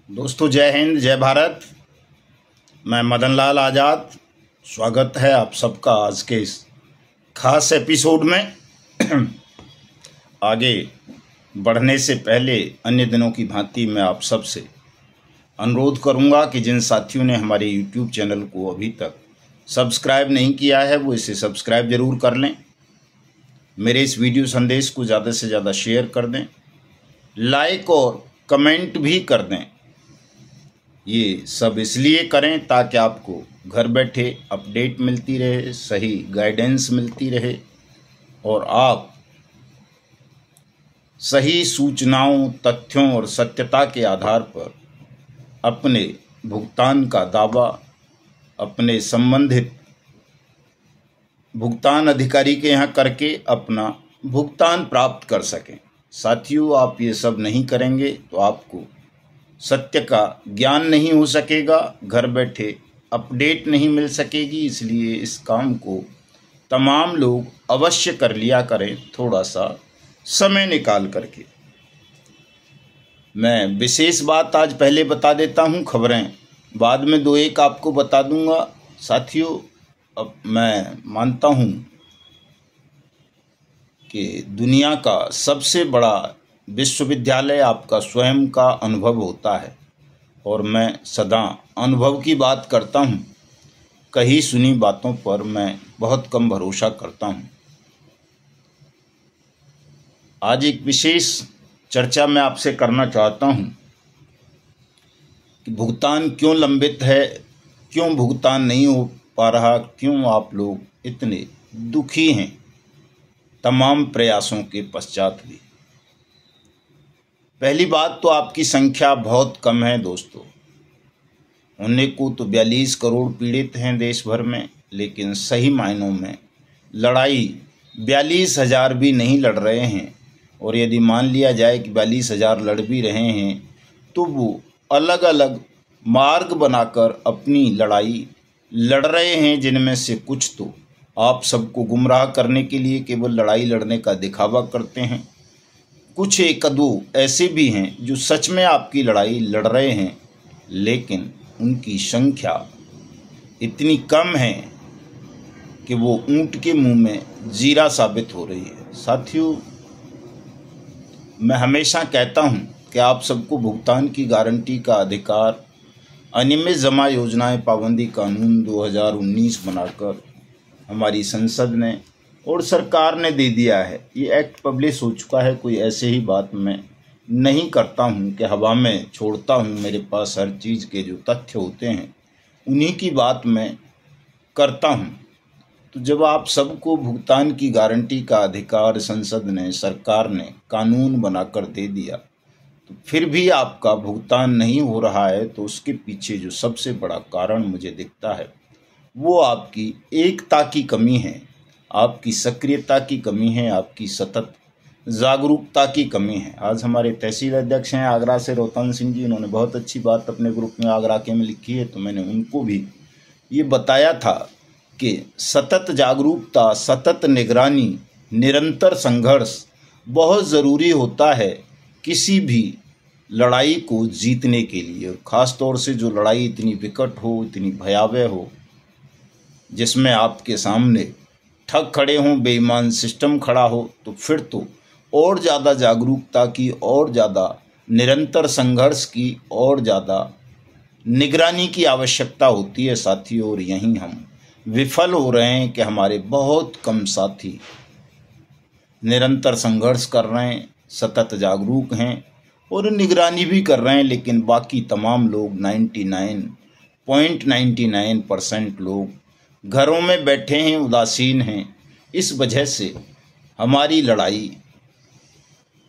दोस्तों, जय हिंद, जय भारत। मैं मदन लाल आज़ाद। स्वागत है आप सबका आज के इस खास एपिसोड में। आगे बढ़ने से पहले अन्य दिनों की भांति मैं आप सबसे अनुरोध करूंगा कि जिन साथियों ने हमारे YouTube चैनल को अभी तक सब्सक्राइब नहीं किया है वो इसे सब्सक्राइब ज़रूर कर लें। मेरे इस वीडियो संदेश को ज़्यादा से ज़्यादा शेयर कर दें, लाइक और कमेंट भी कर दें। ये सब इसलिए करें ताकि आपको घर बैठे अपडेट मिलती रहे, सही गाइडेंस मिलती रहे और आप सही सूचनाओं, तथ्यों और सत्यता के आधार पर अपने भुगतान का दावा अपने संबंधित भुगतान अधिकारी के यहाँ करके अपना भुगतान प्राप्त कर सकें। साथियों, आप ये सब नहीं करेंगे तो आपको सत्य का ज्ञान नहीं हो सकेगा, घर बैठे अपडेट नहीं मिल सकेगी। इसलिए इस काम को तमाम लोग अवश्य कर लिया करें, थोड़ा सा समय निकाल करके। मैं विशेष बात आज पहले बता देता हूं, खबरें बाद में दो एक आपको बता दूंगा। साथियों, अब मैं मानता हूं कि दुनिया का सबसे बड़ा विश्वविद्यालय आपका स्वयं का अनुभव होता है और मैं सदा अनुभव की बात करता हूं। कहीं सुनी बातों पर मैं बहुत कम भरोसा करता हूं। आज एक विशेष चर्चा मैं आपसे करना चाहता हूं कि भुगतान क्यों लंबित है, क्यों भुगतान नहीं हो पा रहा, क्यों आप लोग इतने दुखी हैं तमाम प्रयासों के पश्चात भी। पहली बात तो आपकी संख्या बहुत कम है दोस्तों। उन्हें को तो 42 करोड़ पीड़ित हैं देश भर में, लेकिन सही मायनों में लड़ाई 42,000 भी नहीं लड़ रहे हैं। और यदि मान लिया जाए कि 42,000 लड़ भी रहे हैं तो वो अलग अलग मार्ग बनाकर अपनी लड़ाई लड़ रहे हैं, जिनमें से कुछ तो आप सबको गुमराह करने के लिए केवल लड़ाई लड़ने का दिखावा करते हैं। कुछ एक दो ऐसे भी हैं जो सच में आपकी लड़ाई लड़ रहे हैं, लेकिन उनकी संख्या इतनी कम है कि वो ऊंट के मुंह में जीरा साबित हो रही है। साथियों, मैं हमेशा कहता हूं कि आप सबको भुगतान की गारंटी का अधिकार अनियमित जमा योजनाएं पाबंदी कानून 2019 बनाकर हमारी संसद ने और सरकार ने दे दिया है। ये एक्ट पब्लिश हो चुका है। कोई ऐसे ही बात मैं नहीं करता हूँ कि हवा में छोड़ता हूँ। मेरे पास हर चीज़ के जो तथ्य होते हैं उन्हीं की बात मैं करता हूँ। तो जब आप सबको भुगतान की गारंटी का अधिकार संसद ने, सरकार ने कानून बनाकर दे दिया, तो फिर भी आपका भुगतान नहीं हो रहा है, तो उसके पीछे जो सबसे बड़ा कारण मुझे दिखता है वो आपकी एकता की कमी है, आपकी सक्रियता की कमी है, आपकी सतत जागरूकता की कमी है। आज हमारे तहसील अध्यक्ष हैं आगरा से, रोहतन सिंह जी, इन्होंने बहुत अच्छी बात अपने ग्रुप में आगरा के में लिखी है। तो मैंने उनको भी ये बताया था कि सतत जागरूकता, सतत निगरानी, निरंतर संघर्ष बहुत ज़रूरी होता है किसी भी लड़ाई को जीतने के लिए। और ख़ास तौर से जो लड़ाई इतनी विकट हो, इतनी भयावह हो, जिसमें आपके सामने ठग खड़े हों, बेईमान सिस्टम खड़ा हो, तो फिर तो और ज़्यादा जागरूकता की, और ज़्यादा निरंतर संघर्ष की, और ज़्यादा निगरानी की आवश्यकता होती है साथियों। और यहीं हम विफल हो रहे हैं कि हमारे बहुत कम साथी निरंतर संघर्ष कर रहे हैं, सतत जागरूक हैं और निगरानी भी कर रहे हैं, लेकिन बाकी तमाम लोग 99.99% लोग घरों में बैठे हैं, उदासीन हैं। इस वजह से हमारी लड़ाई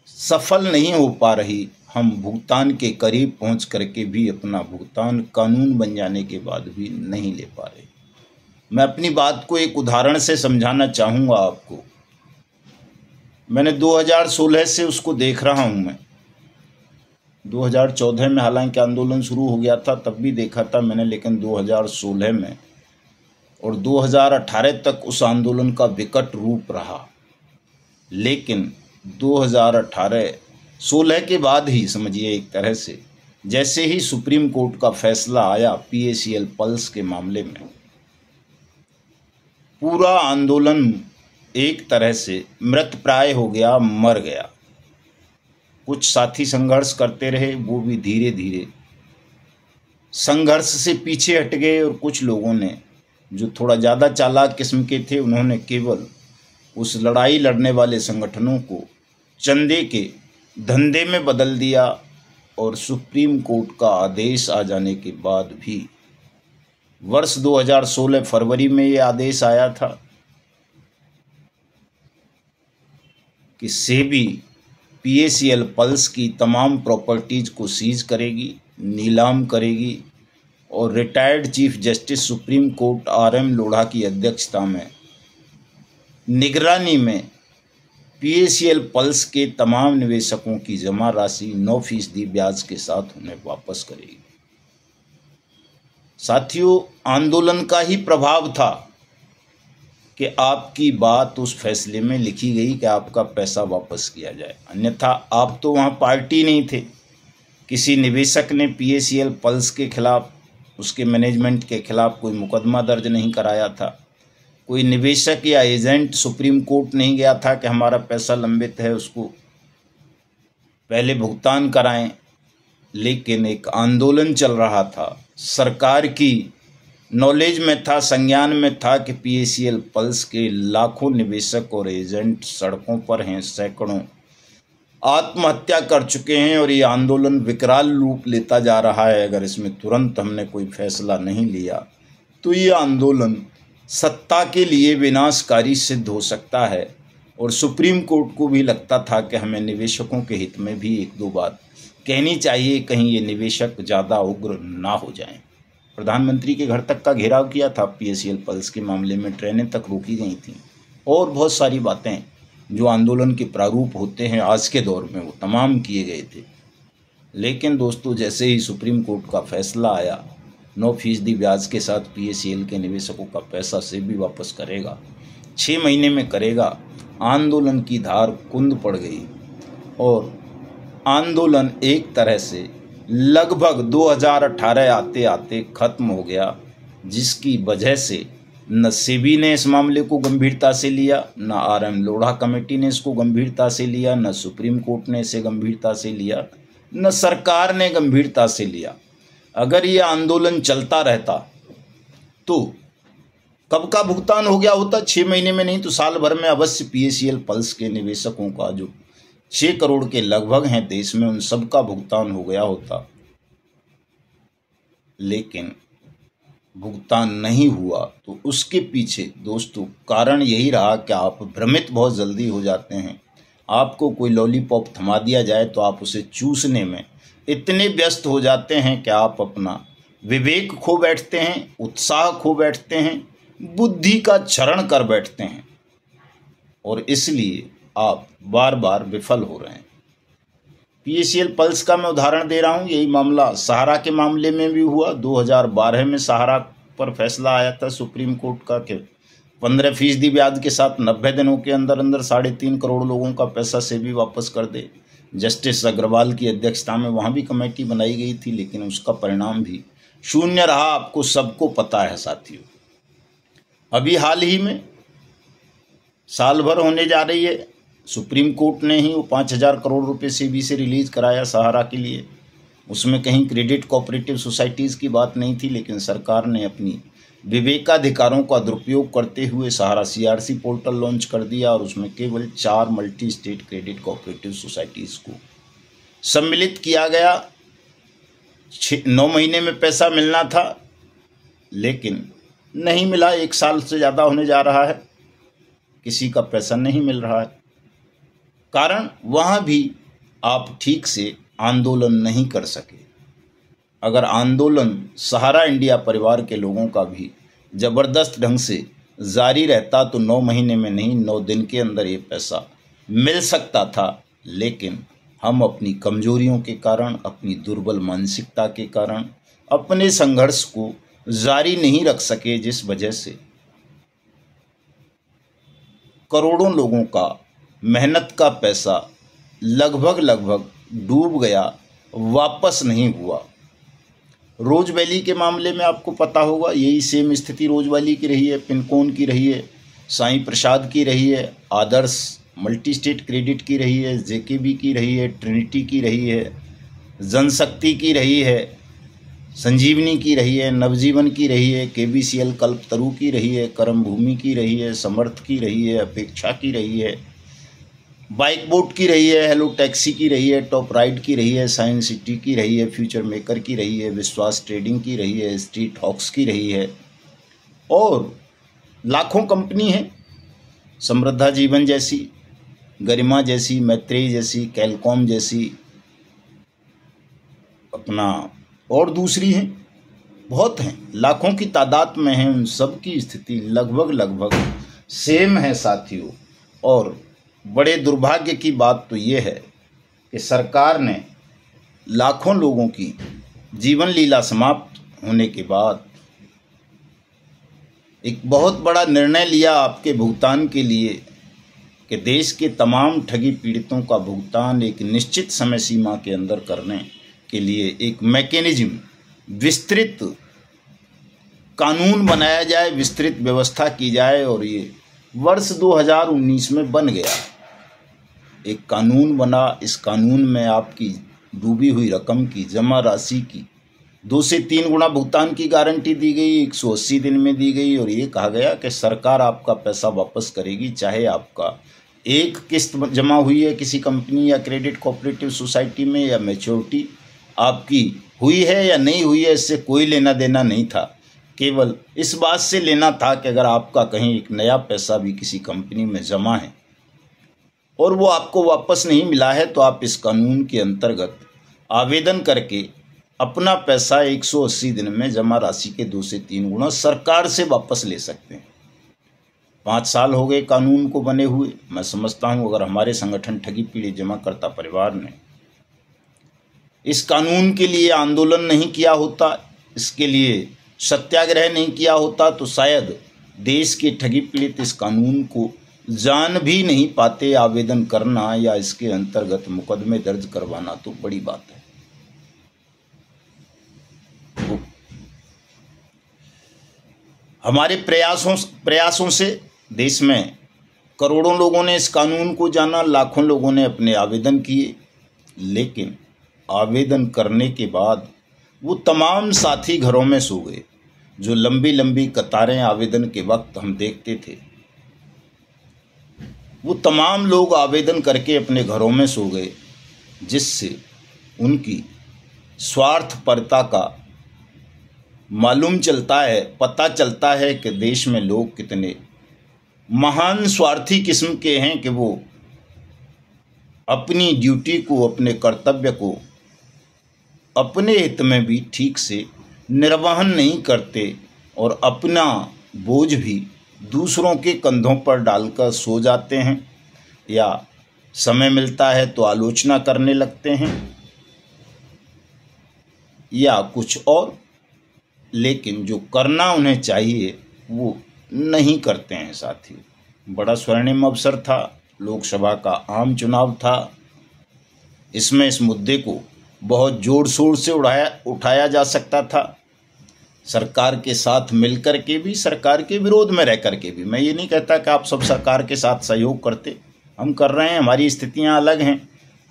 सफल नहीं हो पा रही। हम भुगतान के करीब पहुंच करके भी अपना भुगतान कानून बन जाने के बाद भी नहीं ले पा रहे। मैं अपनी बात को एक उदाहरण से समझाना चाहूँगा आपको। मैंने 2016 से उसको देख रहा हूँ। मैं 2014 में हालांकि आंदोलन शुरू हो गया था, तब भी देखा था मैंने, लेकिन 2016 में और 2018 तक उस आंदोलन का विकट रूप रहा। लेकिन 2018-16 के बाद ही समझिए एक तरह से जैसे ही सुप्रीम कोर्ट का फैसला आया पीएसीएल पल्स के मामले में, पूरा आंदोलन एक तरह से मृतप्राय हो गया, मर गया। कुछ साथी संघर्ष करते रहे, वो भी धीरे धीरे संघर्ष से पीछे हट गए, और कुछ लोगों ने जो थोड़ा ज़्यादा चालाक किस्म के थे, उन्होंने केवल उस लड़ाई लड़ने वाले संगठनों को चंदे के धंधे में बदल दिया। और सुप्रीम कोर्ट का आदेश आ जाने के बाद भी वर्ष 2016 फरवरी में ये आदेश आया था कि सेबी पीएसीएल पल्स की तमाम प्रॉपर्टीज को सीज करेगी, नीलाम करेगी, और retired chief justice supreme court RM Lodha की अध्यक्षता में निगरानी में पीएसीएल पल्स के तमाम निवेशकों की जमा राशि 9% ब्याज के साथ उन्हें वापस करेगी। साथियों, आंदोलन का ही प्रभाव था कि आपकी बात उस फैसले में लिखी गई कि आपका पैसा वापस किया जाए, अन्यथा आप तो वहाँ पार्टी नहीं थे। किसी निवेशक ने पीएसीएल पल्स के खिलाफ, उसके मैनेजमेंट के खिलाफ कोई मुकदमा दर्ज नहीं कराया था। कोई निवेशक या एजेंट सुप्रीम कोर्ट नहीं गया था कि हमारा पैसा लंबित है, उसको पहले भुगतान कराएं। लेकिन एक आंदोलन चल रहा था, सरकार की नॉलेज में था, संज्ञान में था कि पीएसीएल पल्स के लाखों निवेशक और एजेंट सड़कों पर हैं, सैकड़ों आत्महत्या कर चुके हैं, और ये आंदोलन विकराल रूप लेता जा रहा है। अगर इसमें तुरंत हमने कोई फैसला नहीं लिया तो ये आंदोलन सत्ता के लिए विनाशकारी सिद्ध हो सकता है। और सुप्रीम कोर्ट को भी लगता था कि हमें निवेशकों के हित में भी एक दो बात कहनी चाहिए, कहीं ये निवेशक ज़्यादा उग्र ना हो जाएं। प्रधानमंत्री के घर तक का घेराव किया था पीएसीएल पल्स के मामले में, ट्रेनें तक रोकी गई थीं, और बहुत सारी बातें जो आंदोलन के प्रारूप होते हैं आज के दौर में, वो तमाम किए गए थे। लेकिन दोस्तों, जैसे ही सुप्रीम कोर्ट का फैसला आया, 9% ब्याज के साथ पीएसीएल के निवेशकों का पैसा सेबी वापस करेगा, 6 महीने में करेगा, आंदोलन की धार कुंद पड़ गई, और आंदोलन एक तरह से लगभग 2018 आते आते खत्म हो गया, जिसकी वजह से न सेबी ने इस मामले को गंभीरता से लिया, न आरएम लोढ़ा कमेटी ने इसको गंभीरता से लिया, न सुप्रीम कोर्ट ने इसे गंभीरता से लिया, न सरकार ने गंभीरता से लिया। अगर ये आंदोलन चलता रहता तो कब का भुगतान हो गया होता? 6 महीने में नहीं तो साल भर में अवश्य पीएसीएल पल्स के निवेशकों का, जो 6 करोड़ के लगभग हैं देश में, उन सब का भुगतान हो गया होता। लेकिन भुगतान नहीं हुआ, तो उसके पीछे दोस्तों कारण यही रहा कि आप भ्रमित बहुत जल्दी हो जाते हैं। आपको कोई लॉलीपॉप थमा दिया जाए तो आप उसे चूसने में इतने व्यस्त हो जाते हैं कि आप अपना विवेक खो बैठते हैं, उत्साह खो बैठते हैं, बुद्धि का क्षरण कर बैठते हैं, और इसलिए आप बार बार विफल हो रहे हैं। पीएसीएल पल्स का मैं उदाहरण दे रहा हूं, यही मामला सहारा के मामले में भी हुआ। 2012 में सहारा पर फैसला आया था सुप्रीम कोर्ट का कि 15% ब्याज के साथ 90 दिनों के अंदर अंदर 3.5 करोड़ लोगों का पैसा सेबी वापस कर दे। जस्टिस अग्रवाल की अध्यक्षता में वहाँ भी कमेटी बनाई गई थी, लेकिन उसका परिणाम भी शून्य रहा, आपको सबको पता है साथियों। अभी हाल ही में साल भर होने जा रही है, सुप्रीम कोर्ट ने ही वो 5,000 करोड़ रुपए सेबी से रिलीज कराया सहारा के लिए। उसमें कहीं क्रेडिट कोऑपरेटिव सोसाइटीज़ की बात नहीं थी, लेकिन सरकार ने अपनी विवेकाधिकारों का दुरुपयोग करते हुए सहारा सीआरसी पोर्टल लॉन्च कर दिया, और उसमें केवल 4 multi state credit cooperative societies को सम्मिलित किया गया। 9 महीने में पैसा मिलना था, लेकिन नहीं मिला। 1 साल से ज़्यादा होने जा रहा है, किसी का पैसा नहीं मिल रहा है। कारण वहाँ भी आप ठीक से आंदोलन नहीं कर सके। अगर आंदोलन सहारा इंडिया परिवार के लोगों का भी ज़बरदस्त ढंग से जारी रहता तो 9 महीने में नहीं, 9 दिन के अंदर ये पैसा मिल सकता था। लेकिन हम अपनी कमजोरियों के कारण, अपनी दुर्बल मानसिकता के कारण अपने संघर्ष को जारी नहीं रख सके, जिस वजह से करोड़ों लोगों का मेहनत का पैसा लगभग डूब गया, वापस नहीं हुआ। रोज वैली के मामले में आपको पता होगा, यही सेम स्थिति रोज वैली की रही है, पिनकोन की रही है, साईं प्रसाद की रही है, आदर्श मल्टी स्टेट क्रेडिट की रही है, जेकेबी की रही है, ट्रिनिटी की रही है, जनशक्ति की रही है, संजीवनी की रही है, नवजीवन की रही है, केबीसीएल कल्पतरु की रही है, कर्म भूमि की रही है, समर्थ की रही है, अपेक्षा की रही है, बाइक बोट की रही है, हेलो टैक्सी की रही है, टॉप राइड की रही है, साइंस सिटी की रही है, फ्यूचर मेकर की रही है, विश्वास ट्रेडिंग की रही है, स्ट्रीट हॉक्स की रही है, और लाखों कंपनी है, समृद्धा जीवन जैसी, गरिमा जैसी, मैत्रेयी जैसी, कैलकॉम जैसी, अपना और दूसरी हैं, बहुत हैं, लाखों की तादाद में हैं। उन सब की स्थिति लगभग सेम है साथियों। और बड़े दुर्भाग्य की बात तो ये है कि सरकार ने लाखों लोगों की जीवन लीला समाप्त होने के बाद एक बहुत बड़ा निर्णय लिया आपके भुगतान के लिए कि देश के तमाम ठगी पीड़ितों का भुगतान एक निश्चित समय सीमा के अंदर करने के लिए एक मैकेनिज्म, विस्तृत कानून बनाया जाए, विस्तृत व्यवस्था की जाए। और ये वर्ष 2019 में बन गया, एक कानून बना। इस कानून में आपकी डूबी हुई रकम की जमा राशि की 2 से 3 गुना भुगतान की गारंटी दी गई, 180 दिन में दी गई। और ये कहा गया कि सरकार आपका पैसा वापस करेगी, चाहे आपका एक किस्त जमा हुई है किसी कंपनी या क्रेडिट कोऑपरेटिव सोसाइटी में, या मैच्योरिटी आपकी हुई है या नहीं हुई है, इससे कोई लेना देना नहीं था। केवल इस बात से लेना था कि अगर आपका कहीं एक नया पैसा भी किसी कंपनी में जमा है और वो आपको वापस नहीं मिला है, तो आप इस कानून के अंतर्गत आवेदन करके अपना पैसा 180 दिन में जमा राशि के 2 से 3 गुना सरकार से वापस ले सकते हैं। 5 साल हो गए कानून को बने हुए। मैं समझता हूँ अगर हमारे संगठन ठगी पीड़ित जमाकर्ता परिवार ने इस कानून के लिए आंदोलन नहीं किया होता, इसके लिए सत्याग्रह नहीं किया होता, तो शायद देश के ठगी पीड़ित इस कानून को जान भी नहीं पाते। आवेदन करना या इसके अंतर्गत मुकदमे दर्ज करवाना तो बड़ी बात है। हमारे प्रयासों से देश में करोड़ों लोगों ने इस कानून को जाना, लाखों लोगों ने अपने आवेदन किए, लेकिन आवेदन करने के बाद वो तमाम साथी घरों में सो गए। जो लंबी लंबी कतारें आवेदन के वक्त हम देखते थे, वो तमाम लोग आवेदन करके अपने घरों में सो गए, जिससे उनकी स्वार्थपरता का मालूम चलता है, पता चलता है कि देश में लोग कितने महान स्वार्थी किस्म के हैं कि वो अपनी ड्यूटी को, अपने कर्तव्य को अपने हित में भी ठीक से निर्वहन नहीं करते और अपना बोझ भी दूसरों के कंधों पर डालकर सो जाते हैं, या समय मिलता है तो आलोचना करने लगते हैं या कुछ और, लेकिन जो करना उन्हें चाहिए वो नहीं करते हैं। साथी, बड़ा स्वर्णिम अवसर था, लोकसभा का आम चुनाव था। इसमें इस मुद्दे को बहुत जोर शोर से उठाया जा सकता था, सरकार के साथ मिलकर के भी, सरकार के विरोध में रह कर के भी। मैं ये नहीं कहता कि आप सब सरकार के साथ सहयोग करते, हम कर रहे हैं, हमारी स्थितियां अलग हैं।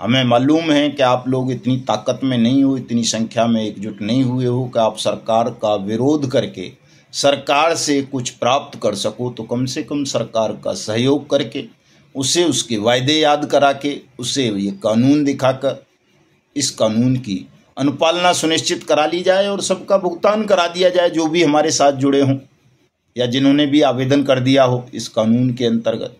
हमें मालूम है कि आप लोग इतनी ताकत में नहीं हो, इतनी संख्या में एकजुट नहीं हुए हो कि आप सरकार का विरोध करके सरकार से कुछ प्राप्त कर सको। तो कम से कम सरकार का सहयोग करके, उसे उसके वायदे याद करा के, उसे ये कानून दिखाकर इस कानून की अनुपालना सुनिश्चित करा ली जाए और सबका भुगतान करा दिया जाए, जो भी हमारे साथ जुड़े हों या जिन्होंने भी आवेदन कर दिया हो इस कानून के अंतर्गत।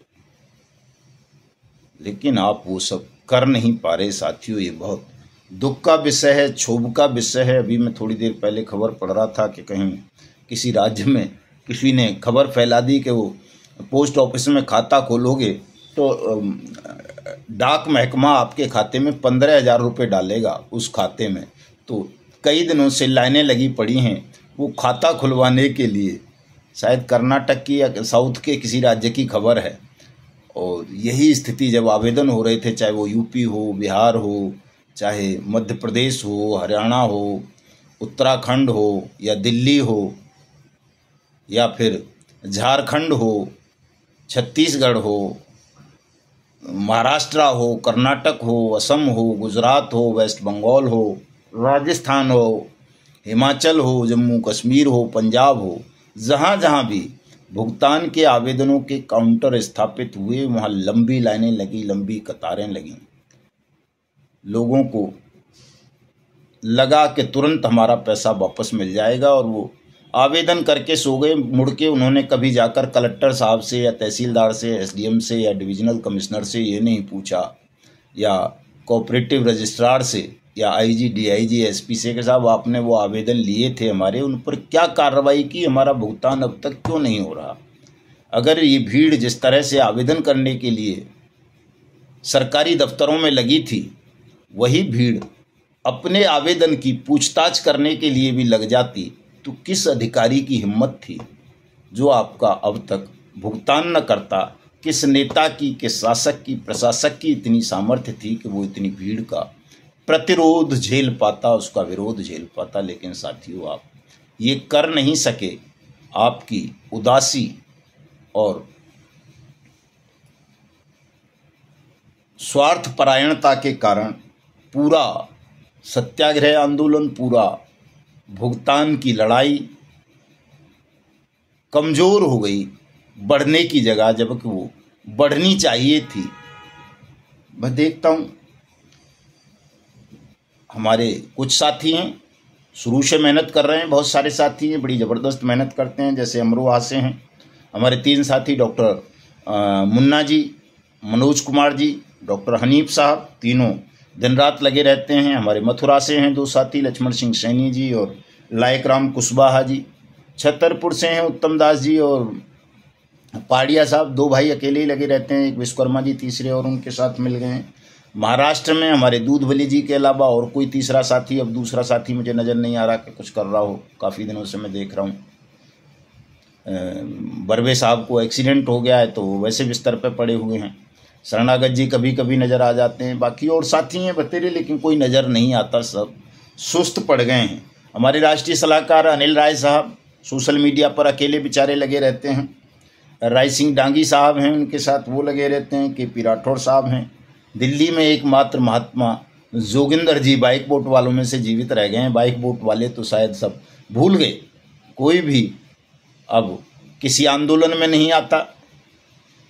लेकिन आप वो सब कर नहीं पा रहे साथियों। ये बहुत दुख का विषय है, क्षोभ का विषय है। अभी मैं थोड़ी देर पहले खबर पढ़ रहा था कि कहीं किसी राज्य में किसी ने खबर फैला दी कि वो पोस्ट ऑफिस में खाता खोलोगे तो डाक महकमा आपके खाते में 15,000 रुपये डालेगा उस खाते में। तो कई दिनों से लाइनें लगी पड़ी हैं वो खाता खुलवाने के लिए। शायद कर्नाटक की या साउथ के किसी राज्य की खबर है। और यही स्थिति जब आवेदन हो रहे थे, चाहे वो यूपी हो, बिहार हो चाहे मध्य प्रदेश हो, हरियाणा हो, उत्तराखंड हो या दिल्ली हो या फिर झारखंड हो, छत्तीसगढ़ हो, महाराष्ट्र हो, कर्नाटक हो, असम हो, गुजरात हो, वेस्ट बंगाल हो, राजस्थान हो, हिमाचल हो, जम्मू कश्मीर हो, पंजाब हो, जहाँ जहाँ भी भुगतान के आवेदनों के काउंटर स्थापित हुए वहाँ लंबी लाइनें लगी, लंबी कतारें लगी। लोगों को लगा कि तुरंत हमारा पैसा वापस मिल जाएगा और वो आवेदन करके सो गए। मुड़ के उन्होंने कभी जाकर कलेक्टर साहब से या तहसीलदार से, एसडीएम से या डिविजनल कमिश्नर से ये नहीं पूछा या कोऑपरेटिव रजिस्ट्रार से या आईजी, डीआईजी, एसपी से कि साहब आपने वो आवेदन लिए थे हमारे, उन पर क्या कार्रवाई की, हमारा भुगतान अब तक क्यों नहीं हो रहा। अगर ये भीड़ जिस तरह से आवेदन करने के लिए सरकारी दफ्तरों में लगी थी, वही भीड़ अपने आवेदन की पूछताछ करने के लिए भी लग जाती तो किस अधिकारी की हिम्मत थी जो आपका अब तक भुगतान न करता। किस नेता की, किस शासक की, प्रशासक की इतनी सामर्थ्य थी कि वो इतनी भीड़ का प्रतिरोध झेल पाता, उसका विरोध झेल पाता। लेकिन साथियों, आप ये कर नहीं सके। आपकी उदासी और स्वार्थपरायणता के कारण पूरा सत्याग्रह आंदोलन, पूरा भुगतान की लड़ाई कमजोर हो गई, बढ़ने की जगह, जबकि वो बढ़नी चाहिए थी। मैं देखता हूँ हमारे कुछ साथी हैं शुरू से मेहनत कर रहे हैं, बहुत सारे साथी हैं बड़ी ज़बरदस्त मेहनत करते हैं, जैसे अमरोहा से हैं हमारे 3 साथी, डॉक्टर मुन्ना जी, मनोज कुमार जी, डॉक्टर हनीफ साहब, तीनों दिन रात लगे रहते हैं। हमारे मथुरा से हैं 2 साथी, लक्ष्मण सिंह सैनी जी और लायक राम कुशवाहा जी। छतरपुर से हैं उत्तम दास जी और पाड़िया साहब, 2 भाई अकेले ही लगे रहते हैं, एक विश्वकर्मा जी तीसरे और उनके साथ मिल गए हैं। महाराष्ट्र में हमारे दूधवली जी के अलावा और कोई तीसरा साथी, अब दूसरा साथी मुझे नज़र नहीं आ रहा कि कुछ कर रहा हो, काफ़ी दिनों से मैं देख रहा हूँ। बर्वे साहब को एक्सीडेंट हो गया है तो वैसे बिस्तर पर पड़े हुए हैं। शरणागत जी कभी कभी नज़र आ जाते हैं, बाकी और साथी हैं बतेरे, लेकिन कोई नज़र नहीं आता, सब सुस्त पड़ गए हैं। हमारे राष्ट्रीय सलाहकार अनिल राय साहब सोशल मीडिया पर अकेले बेचारे लगे रहते हैं। राय सिंह डांगी साहब हैं, उनके साथ वो लगे रहते हैं। के पी राठौड़ साहब हैं। दिल्ली में एकमात्र महात्मा जोगिंदर जी बाइक बोट वालों में से जीवित रह गए हैं। बाइक बोट वाले तो शायद सब भूल गए, कोई भी अब किसी आंदोलन में नहीं आता,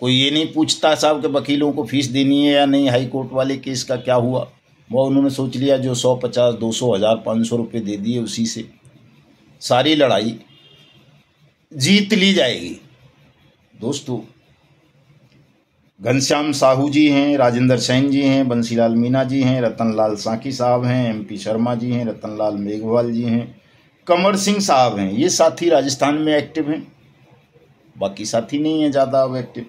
कोई ये नहीं पूछता साहब कि वकीलों को फीस देनी है या नहीं, हाई कोर्ट वाले केस का क्या हुआ। वो उन्होंने सोच लिया जो 100, 50, 200, 1000, 500 रुपये दे दिए उसी से सारी लड़ाई जीत ली जाएगी। दोस्तों, घनश्याम साहू जी हैं, राजेंद्र सैन जी हैं, बंसीलाल मीना जी हैं, रतनलाल साकी साहब हैं, MP शर्मा जी हैं, रतनलाल मेघवाल जी हैं, कंवर सिंह साहब हैं। ये साथी राजस्थान में एक्टिव हैं, बाकी साथी नहीं हैं ज़्यादा अब एक्टिव।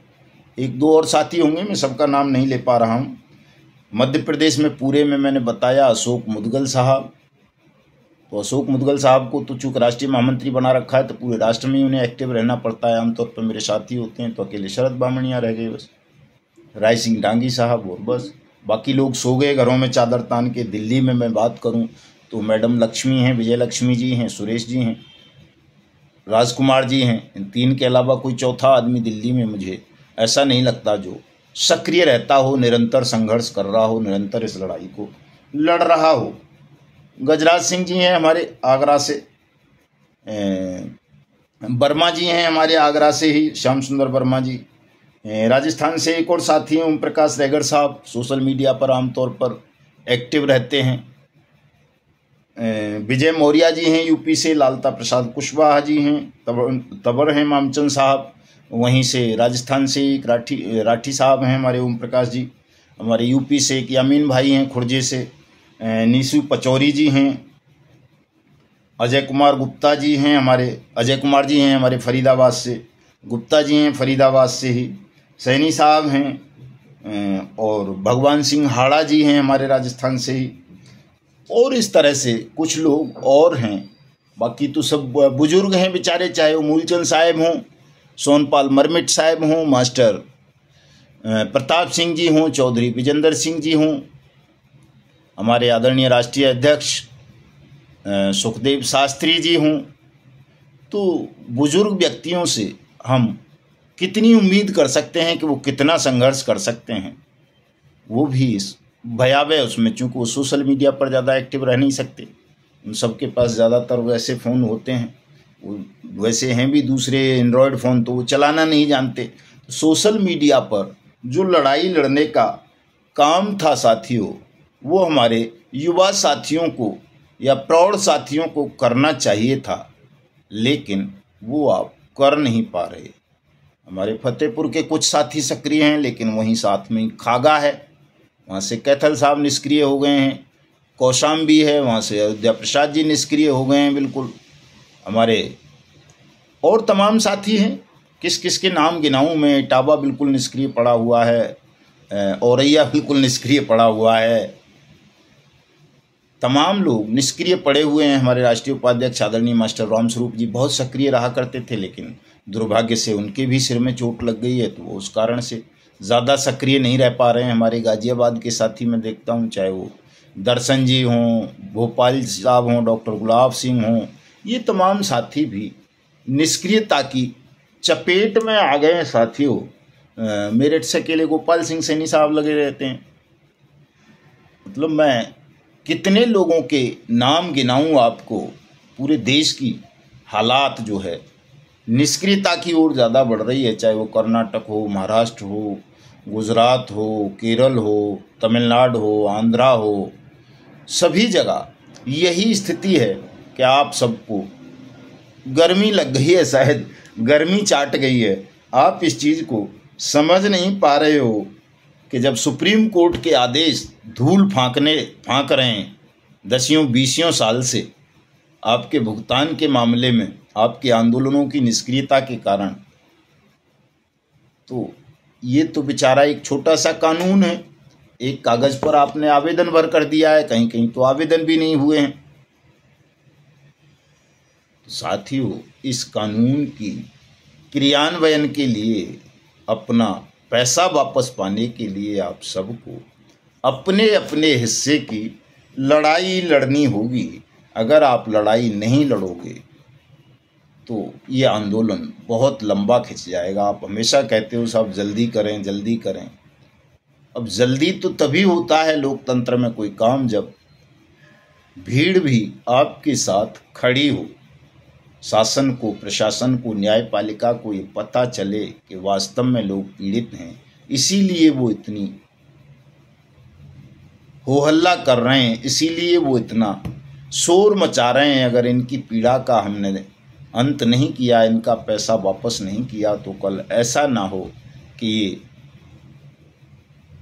1-2 और साथी होंगे, मैं सबका नाम नहीं ले पा रहा हूँ। मध्य प्रदेश में पूरे में मैंने बताया अशोक मुदगल साहब, तो अशोक मुदगल साहब को तो चूँकि राष्ट्रीय महामंत्री बना रखा है तो पूरे राष्ट्र में ही उन्हें एक्टिव रहना पड़ता है। आमतौर पर मेरे साथी होते हैं तो अकेले शरद बामणिया रह गए बस, राय सिंह डांगी साहब, और बस बाकी लोग सो गए घरों में चादर तान के। दिल्ली में मैं बात करूं तो मैडम लक्ष्मी हैं, विजय लक्ष्मी जी हैं, सुरेश जी हैं, राजकुमार जी हैं। इन 3 के अलावा कोई चौथा आदमी दिल्ली में मुझे ऐसा नहीं लगता जो सक्रिय रहता हो, निरंतर संघर्ष कर रहा हो, निरंतर इस लड़ाई को लड़ रहा हो। गजराज सिंह जी हैं हमारे आगरा से, वर्मा जी हैं हमारे आगरा से ही, श्याम सुंदर वर्मा जी। राजस्थान से एक और साथी हैं ओम प्रकाश रैगर साहब, सोशल मीडिया पर आमतौर पर एक्टिव रहते हैं। विजय मौर्य जी हैं यूपी से, लालता प्रसाद कुशवाहा जी हैं, तबर हैं मामचंद साहब, वहीं से राजस्थान से एक राठी साहब हैं हमारे ओम प्रकाश जी, हमारे यूपी से एक यामीन भाई हैं खुर्जे से, नीसू पचौरी जी हैं, अजय कुमार गुप्ता जी हैं हमारे, अजय कुमार जी हैं हमारे फरीदाबाद से, गुप्ता जी हैं फरीदाबाद से ही, सैनी साहब हैं, और भगवान सिंह हाड़ा जी हैं हमारे राजस्थान से ही, और इस तरह से कुछ लोग और हैं। बाकी तो सब बुजुर्ग हैं बेचारे, चाहे वो मूलचंद साहब हों, सोनपाल मरमिट साहब हों, मास्टर प्रताप सिंह जी हों, चौधरी विजेंद्र सिंह जी हों, हमारे आदरणीय राष्ट्रीय अध्यक्ष सुखदेव शास्त्री जी हों, तो बुजुर्ग व्यक्तियों से हम कितनी उम्मीद कर सकते हैं कि वो कितना संघर्ष कर सकते हैं। वो भी इस भयावह उसमें, चूँकि वो सोशल मीडिया पर ज़्यादा एक्टिव रह नहीं सकते, उन सबके पास ज़्यादातर वैसे फ़ोन होते हैं, वो वैसे हैं भी दूसरे एंड्रॉयड फ़ोन, तो वो चलाना नहीं जानते। सोशल मीडिया पर जो लड़ाई लड़ने का काम था साथियों, वो हमारे युवा साथियों को या प्रौढ़ साथियों को करना चाहिए था, लेकिन वो आप कर नहीं पा रहे। हमारे फतेहपुर के कुछ साथी सक्रिय हैं, लेकिन वहीं साथ में खागा है, वहाँ से कैथल साहब निष्क्रिय हो गए हैं, कौशाम्बी है, वहाँ से अयोध्या प्रसाद जी निष्क्रिय हो गए हैं बिल्कुल। हमारे और तमाम साथी हैं, किस किस के नाम गिनाऊं मैं। इटावा बिल्कुल निष्क्रिय पड़ा हुआ है, औरैया बिल्कुल निष्क्रिय पड़ा हुआ है, तमाम लोग निष्क्रिय पड़े हुए हैं। हमारे राष्ट्रीय उपाध्यक्ष आदरणीय मास्टर रामस्वरूप जी बहुत सक्रिय रहा करते थे, लेकिन दुर्भाग्य से उनके भी सिर में चोट लग गई है, तो वो उस कारण से ज़्यादा सक्रिय नहीं रह पा रहे हैं। हमारे गाजियाबाद के साथी मैं देखता हूँ, चाहे वो दर्शन जी हों, भोपाल साहब हों, डॉक्टर गुलाब सिंह हों, ये तमाम साथी भी निष्क्रियता की चपेट में आ गए हैं साथियों। मेरठ से अकेले गोपाल सिंह सैनी साहब लगे रहते हैं। मतलब मैं कितने लोगों के नाम गिनाऊं आपको। पूरे देश की हालात जो है निष्क्रियता की ओर ज़्यादा बढ़ रही है, चाहे वो कर्नाटक हो, महाराष्ट्र हो, गुजरात हो, केरल हो, तमिलनाडु हो, आंध्रा हो, सभी जगह यही स्थिति है कि आप सबको गर्मी लग गई है, शायद गर्मी चाट गई है। आप इस चीज़ को समझ नहीं पा रहे हो कि जब सुप्रीम कोर्ट के आदेश धूल फांक रहे हैं 10-20 साल से आपके भुगतान के मामले में, आपके आंदोलनों की निष्क्रियता के कारण, तो ये तो बेचारा एक छोटा सा कानून है, एक कागज़ पर आपने आवेदन भर कर दिया है, कहीं कहीं तो आवेदन भी नहीं हुए हैं। तो साथियों, इस कानून की क्रियान्वयन के लिए, अपना पैसा वापस पाने के लिए आप सबको अपने अपने हिस्से की लड़ाई लड़नी होगी। अगर आप लड़ाई नहीं लड़ोगे तो ये आंदोलन बहुत लंबा खिंच जाएगा। आप हमेशा कहते हो साहब जल्दी करें जल्दी करें। अब जल्दी तो तभी होता है लोकतंत्र में कोई काम, जब भीड़ भी आपके साथ खड़ी हो, शासन को, प्रशासन को, न्यायपालिका को ये पता चले कि वास्तव में लोग पीड़ित हैं, इसीलिए वो इतनी हो हल्ला कर रहे हैं, इसीलिए वो इतना शोर मचा रहे हैं। अगर इनकी पीड़ा का हमने अंत नहीं किया, इनका पैसा वापस नहीं किया, तो कल ऐसा ना हो कि ये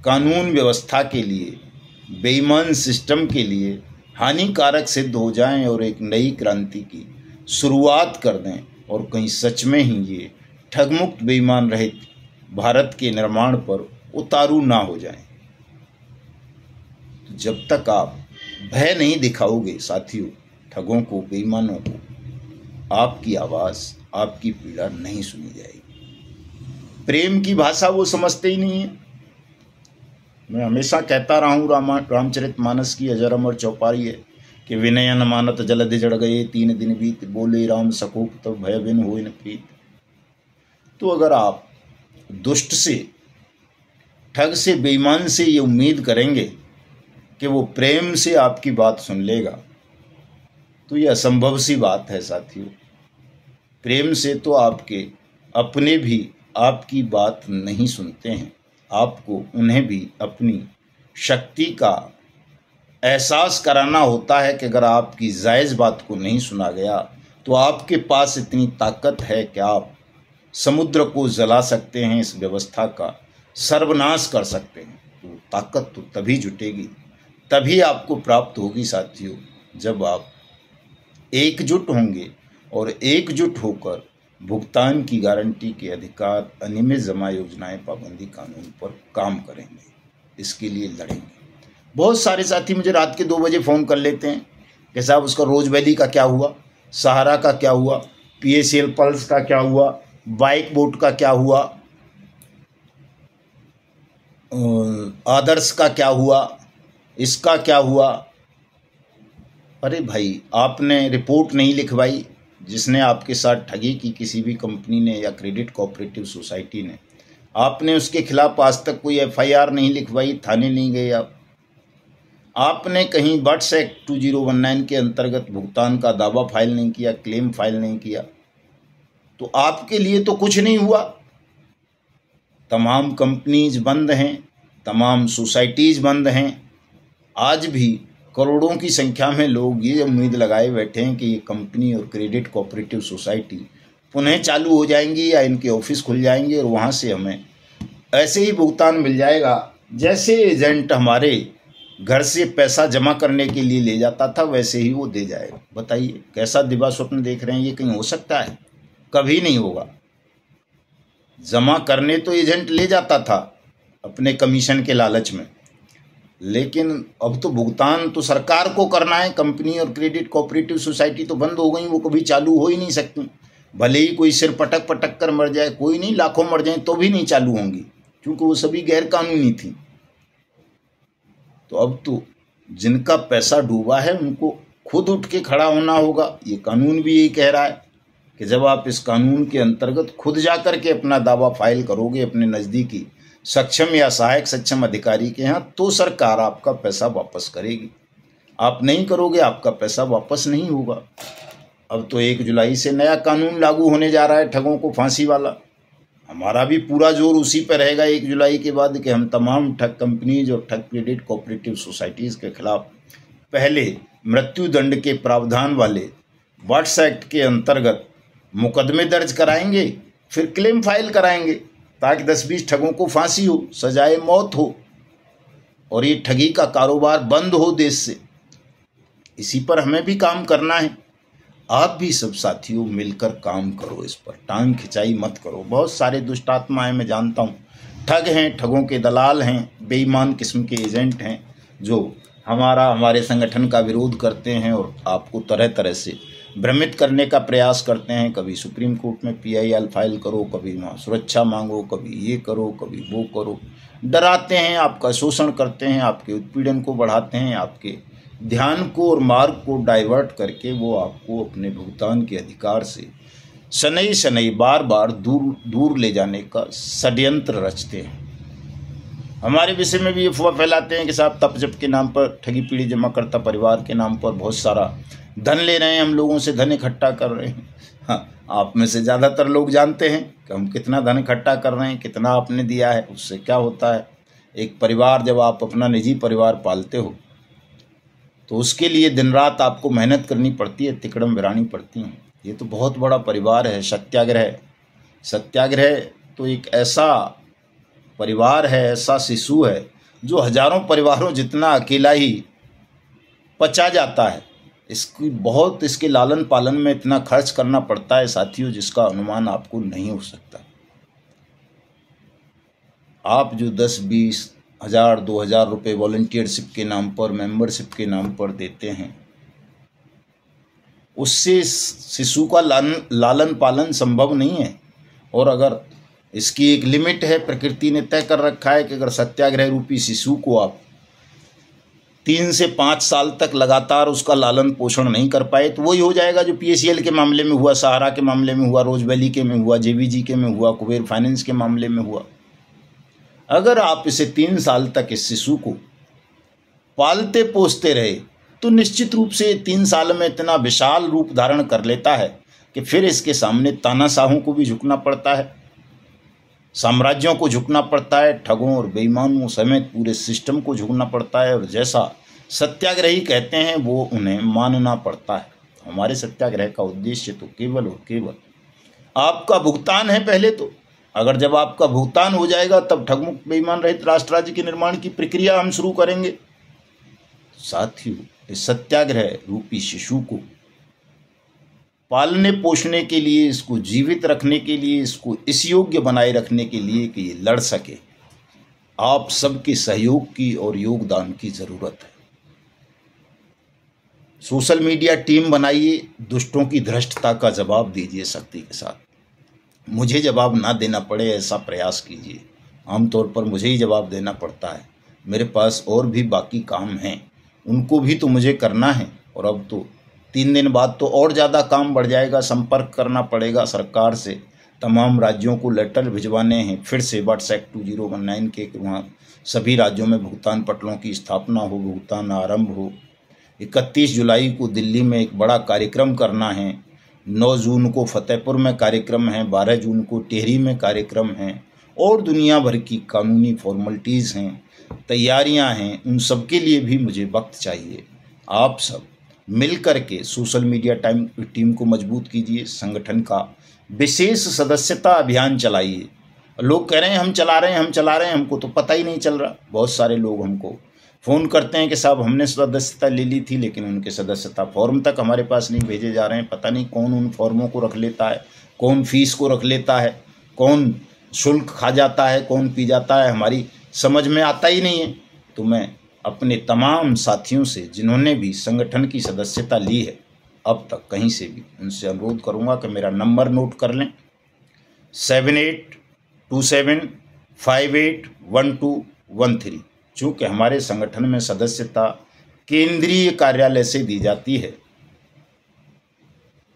कानून व्यवस्था के लिए, बेईमान सिस्टम के लिए हानिकारक सिद्ध हो जाएं और एक नई क्रांति की शुरुआत कर दें, और कहीं सच में ही ये ठगमुक्त बेईमान रहित भारत के निर्माण पर उतारू ना हो जाएं। तो जब तक आप भय नहीं दिखाओगे साथियों ठगों को, बेईमानों को, आपकी आवाज़, आपकी पीड़ा नहीं सुनी जाएगी। प्रेम की भाषा वो समझते ही नहीं है। मैं हमेशा कहता रहा हूँ, रामचरितमानस की अजर अमर चौपाई है कि विनय न मानत जलधि जड़ गए 3 दिन बीत, बोले राम सकोप तब भय बिन होय न प्रीत। तो अगर आप दुष्ट से, ठग से, बेईमान से ये उम्मीद करेंगे कि वो प्रेम से आपकी बात सुन लेगा, तो ये असंभव सी बात है साथियों। प्रेम से तो आपके अपने भी आपकी बात नहीं सुनते हैं। आपको उन्हें भी अपनी शक्ति का एहसास कराना होता है कि अगर आपकी जायज़ बात को नहीं सुना गया तो आपके पास इतनी ताकत है कि आप समुद्र को जला सकते हैं, इस व्यवस्था का सर्वनाश कर सकते हैं। तो ताकत तो तभी जुटेगी, तभी आपको प्राप्त होगी साथियों, जब आप एकजुट होंगे और एकजुट होकर भुगतान की गारंटी के अधिकार, अनियमित जमा योजनाएं, पाबंदी कानून पर काम करेंगे, इसके लिए लड़ेंगे। बहुत सारे साथी मुझे रात के 2 बजे फ़ोन कर लेते हैं कि साहब उसका रोज वैली का क्या हुआ, सहारा का क्या हुआ, PACL पल्स का क्या हुआ, बाइक बोट का क्या हुआ, आदर्श का क्या हुआ, इसका क्या हुआ? अरे भाई, आपने रिपोर्ट नहीं लिखवाई, जिसने आपके साथ ठगी की किसी भी कंपनी ने या क्रेडिट कोऑपरेटिव सोसाइटी ने, आपने उसके खिलाफ आज तक कोई एफआईआर नहीं लिखवाई, थाने नहीं गए आपने कहीं बट्स एक्ट 2019 के अंतर्गत भुगतान का दावा फाइल नहीं किया, क्लेम फाइल नहीं किया, तो आपके लिए तो कुछ नहीं हुआ। तमाम कंपनीज बंद हैं, तमाम सोसाइटीज बंद हैं। आज भी करोड़ों की संख्या में लोग ये उम्मीद लगाए बैठे हैं कि ये कंपनी और क्रेडिट कोऑपरेटिव सोसाइटी पुनः चालू हो जाएंगी या इनके ऑफिस खुल जाएंगे और वहाँ से हमें ऐसे ही भुगतान मिल जाएगा जैसे एजेंट हमारे घर से पैसा जमा करने के लिए ले जाता था, वैसे ही वो दे जाएगा। बताइए कैसा दिवा स्वप्न देख रहे हैं? ये कहीं हो सकता है? कभी नहीं होगा। जमा करने तो एजेंट ले जाता था अपने कमीशन के लालच में, लेकिन अब तो भुगतान तो सरकार को करना है। कंपनी और क्रेडिट कोऑपरेटिव सोसाइटी तो बंद हो गई, वो कभी चालू हो ही नहीं सकती। भले ही कोई सिर पटक पटक कर मर जाए, कोई नहीं, लाखों मर जाए तो भी नहीं चालू होंगी, क्योंकि वो सभी गैर कानूनी थी। तो अब तो जिनका पैसा डूबा है उनको खुद उठ के खड़ा होना होगा। ये कानून भी यही कह रहा है कि जब आप इस कानून के अंतर्गत खुद जा कर के अपना दावा फाइल करोगे अपने नज़दीकी सक्षम या सहायक सक्षम अधिकारी के यहाँ, तो सरकार आपका पैसा वापस करेगी। आप नहीं करोगे, आपका पैसा वापस नहीं होगा। अब तो 1 जुलाई से नया कानून लागू होने जा रहा है, ठगों को फांसी वाला। हमारा भी पूरा जोर उसी पर रहेगा 1 जुलाई के बाद कि हम तमाम ठग कंपनीज और ठग क्रेडिट कोऑपरेटिव सोसाइटीज़ के खिलाफ पहले मृत्यु दंड के प्रावधान वाले बट्स एक्ट के अंतर्गत मुकदमे दर्ज कराएंगे, फिर क्लेम फाइल कराएंगे, ताकि 10-20 ठगों को फांसी हो, सजाए मौत हो और ये ठगी का कारोबार बंद हो देश से। इसी पर हमें भी काम करना है। आप भी सब साथियों मिलकर काम करो, इस पर टांग खिंचाई मत करो। बहुत सारे दुष्ट आत्मा हैं, मैं जानता हूँ, ठग हैं, ठगों के दलाल हैं, बेईमान किस्म के एजेंट हैं जो हमारे संगठन का विरोध करते हैं और आपको तरह तरह से भ्रमित करने का प्रयास करते हैं। कभी सुप्रीम कोर्ट में PIL फाइल करो, कभी वहाँ सुरक्षा मांगो, कभी ये करो, कभी वो करो, डराते हैं, आपका शोषण करते हैं, आपके उत्पीड़न को बढ़ाते हैं, आपके ध्यान को और मार्ग को डाइवर्ट करके वो आपको अपने भुगतान के अधिकार से शनई शनई बार बार दूर ले जाने का षड्यंत्र रचते हैं। हमारे विषय में भी अफवाह फैलाते हैं कि साहब तपजप के नाम पर, ठगी पीढ़ी जमा करता परिवार के नाम पर बहुत सारा धन ले रहे हैं, हम लोगों से धन इकट्ठा कर रहे हैं। हाँ, आप में से ज़्यादातर लोग जानते हैं कि हम कितना धन इकट्ठा कर रहे हैं, कितना आपने दिया है, उससे क्या होता है। एक परिवार, जब आप अपना निजी परिवार पालते हो तो उसके लिए दिन रात आपको मेहनत करनी पड़ती है, तिकड़म बिरानी पड़ती हैं। ये तो बहुत बड़ा परिवार है। सत्याग्रह तो एक ऐसा परिवार है, ऐसा शिशु है जो हजारों परिवारों जितना अकेला ही पचा जाता है। इसके लालन पालन में इतना खर्च करना पड़ता है साथियों, जिसका अनुमान आपको नहीं हो सकता। आप जो 10-20 हज़ार 2,000 रुपये वॉलंटियरशिप के नाम पर, मेंबरशिप के नाम पर देते हैं, उससे शिशु का लालन पालन संभव नहीं है। और अगर इसकी एक लिमिट है, प्रकृति ने तय कर रखा है कि अगर सत्याग्रह रूपी शिशु को आप 3 से 5 साल तक लगातार उसका लालन पोषण नहीं कर पाए तो वही हो जाएगा जो PACL के मामले में हुआ, सहारा के मामले में हुआ, रोज वैली के में हुआ, JVG के में हुआ, कुबेर फाइनेंस के मामले में हुआ। अगर आप इसे 3 साल तक इस शिशु को पालते पोसते रहे तो निश्चित रूप से 3 साल में इतना विशाल रूप धारण कर लेता है कि फिर इसके सामने तानाशाहों को भी झुकना पड़ता है, साम्राज्यों को झुकना पड़ता है, ठगों और बेईमानों समेत पूरे सिस्टम को झुकना पड़ता है। और जैसा सत्याग्रही कहते हैं वो उन्हें मानना पड़ता है। हमारे सत्याग्रह का उद्देश्य तो केवल और केवल आपका भुगतान है। पहले तो अगर जब आपका भुगतान हो जाएगा तब ठगमुक्त बेईमान रहित राष्ट्र राज्य के निर्माण की प्रक्रिया हम शुरू करेंगे। साथियों, इस सत्याग्रह रूपी शिशु को पालने पोषने के लिए, इसको जीवित रखने के लिए, इसको इस योग्य बनाए रखने के लिए कि ये लड़ सके, आप सबके सहयोग की और योगदान की जरूरत है। सोशल मीडिया टीम बनाइए, दुष्टों की धृष्टता का जवाब दीजिए शक्ति के साथ। मुझे जवाब ना देना पड़े ऐसा प्रयास कीजिए। आमतौर पर मुझे ही जवाब देना पड़ता है, मेरे पास और भी बाकी काम हैं, उनको भी तो मुझे करना है। और अब तो 3 दिन बाद तो और ज़्यादा काम बढ़ जाएगा। संपर्क करना पड़ेगा सरकार से, तमाम राज्यों को लेटर भिजवाने हैं, फिर से व्हाट्सएप 2019 के वहाँ सभी राज्यों में भुगतान पटलों की स्थापना हो, भुगतान आरंभ हो। 31 जुलाई को दिल्ली में एक बड़ा कार्यक्रम करना है, 9 जून को फतेहपुर में कार्यक्रम है, 12 जून को टिहरी में कार्यक्रम है, और दुनिया भर की कानूनी फॉर्मेलिटीज़ हैं, तैयारियां हैं। उन सब के लिए भी मुझे वक्त चाहिए। आप सब मिल कर के सोशल मीडिया टीम को मजबूत कीजिए, संगठन का विशेष सदस्यता अभियान चलाइए। लोग कह रहे हैं हम चला रहे हैं, हमको तो पता ही नहीं चल रहा। बहुत सारे लोग हमको फ़ोन करते हैं कि साहब हमने सदस्यता ले ली थी, लेकिन उनके सदस्यता फॉर्म तक हमारे पास नहीं भेजे जा रहे हैं। पता नहीं कौन उन फॉर्मों को रख लेता है, कौन फीस को रख लेता है, कौन शुल्क खा जाता है, कौन पी जाता है, हमारी समझ में आता ही नहीं है। तो मैं अपने तमाम साथियों से जिन्होंने भी संगठन की सदस्यता ली है अब तक कहीं से भी, उनसे अनुरोध करूंगा कि मेरा नंबर नोट कर लें, 7827581213। चूँकि हमारे संगठन में सदस्यता केंद्रीय कार्यालय से दी जाती है।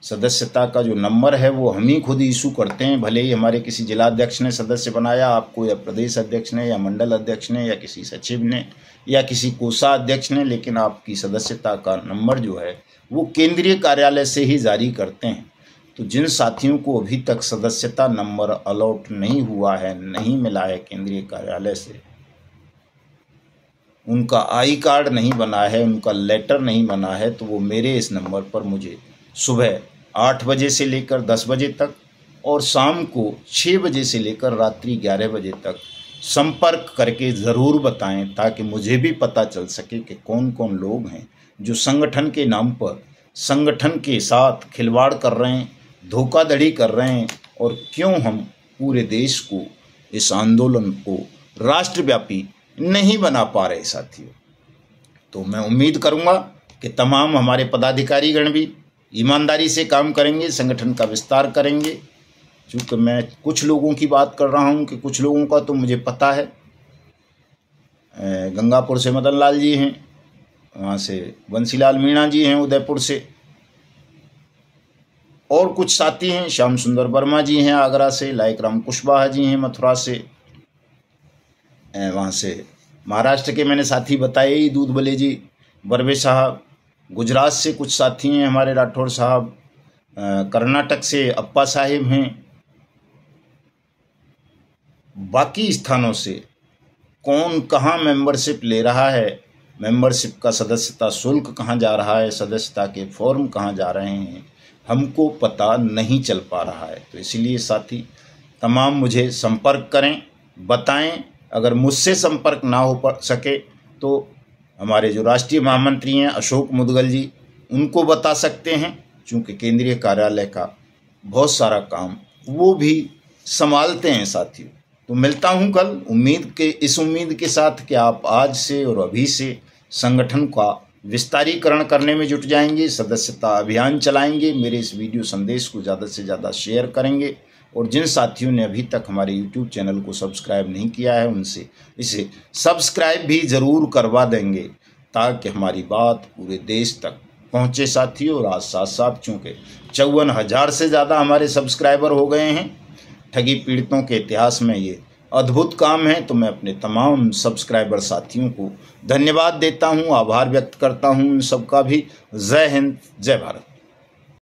सदस्यता का जो नंबर है वो हम ही खुद इशू करते हैं। भले ही हमारे किसी जिलाध्यक्ष ने सदस्य बनाया आपको, या प्रदेश अध्यक्ष ने, या मंडल अध्यक्ष ने, या किसी सचिव ने, या किसी कोषाध्यक्ष ने, लेकिन आपकी सदस्यता का नंबर जो है वो केंद्रीय कार्यालय से ही जारी करते हैं। तो जिन साथियों को अभी तक सदस्यता नंबर अलॉट नहीं हुआ है, नहीं मिला है केंद्रीय कार्यालय से, उनका आई कार्ड नहीं बना है, उनका लेटर नहीं बना है, तो वो मेरे इस नंबर पर मुझे सुबह 8 बजे से लेकर 10 बजे तक और शाम को 6 बजे से लेकर रात्रि 11 बजे तक संपर्क करके ज़रूर बताएं, ताकि मुझे भी पता चल सके कि कौन कौन लोग हैं जो संगठन के नाम पर संगठन के साथ खिलवाड़ कर रहे हैं, धोखाधड़ी कर रहे हैं, और क्यों हम पूरे देश को, इस आंदोलन को राष्ट्रव्यापी नहीं बना पा रहे साथियों। तो मैं उम्मीद करूंगा कि तमाम हमारे पदाधिकारीगण भी ईमानदारी से काम करेंगे, संगठन का विस्तार करेंगे। चूँकि मैं कुछ लोगों की बात कर रहा हूं कि कुछ लोगों का तो मुझे पता है। गंगापुर से मदन लाल जी हैं, वहाँ से बंसीलाल मीणा जी हैं उदयपुर से, और कुछ साथी हैं, श्याम सुंदर वर्मा जी हैं आगरा से, लायक राम कुशवाहा जी हैं मथुरा से, वहाँ से महाराष्ट्र के मैंने साथी बताए ही, दूध बले जी, बर्वे साहब, गुजरात से कुछ साथी हैं हमारे राठौर साहब, कर्नाटक से अप्पा साहिब हैं। बाकी स्थानों से कौन कहाँ मेंबरशिप ले रहा है, मेंबरशिप का सदस्यता शुल्क कहाँ जा रहा है, सदस्यता के फॉर्म कहाँ जा रहे हैं, हमको पता नहीं चल पा रहा है। तो इसलिए साथी तमाम मुझे संपर्क करें, बताएं। अगर मुझसे संपर्क ना हो सके तो हमारे जो राष्ट्रीय महामंत्री हैं अशोक मुदगल जी, उनको बता सकते हैं, क्योंकि केंद्रीय कार्यालय का बहुत सारा काम वो भी संभालते हैं साथियों। तो मिलता हूं कल, इस उम्मीद के साथ कि आप आज से और अभी से संगठन का विस्तारीकरण करने में जुट जाएंगे, सदस्यता अभियान चलाएंगे, मेरे इस वीडियो संदेश को ज़्यादा से ज़्यादा शेयर करेंगे, और जिन साथियों ने अभी तक हमारे YouTube चैनल को सब्सक्राइब नहीं किया है उनसे इसे सब्सक्राइब भी ज़रूर करवा देंगे, ताकि हमारी बात पूरे देश तक पहुँचे साथियों। और आज साथ चूँकि 54,000 से ज़्यादा हमारे सब्सक्राइबर हो गए हैं, ठगी पीड़ितों के इतिहास में ये अद्भुत काम है। तो मैं अपने तमाम सब्सक्राइबर साथियों को धन्यवाद देता हूँ, आभार व्यक्त करता हूँ उन सबका भी। जय हिंद, जय भारत।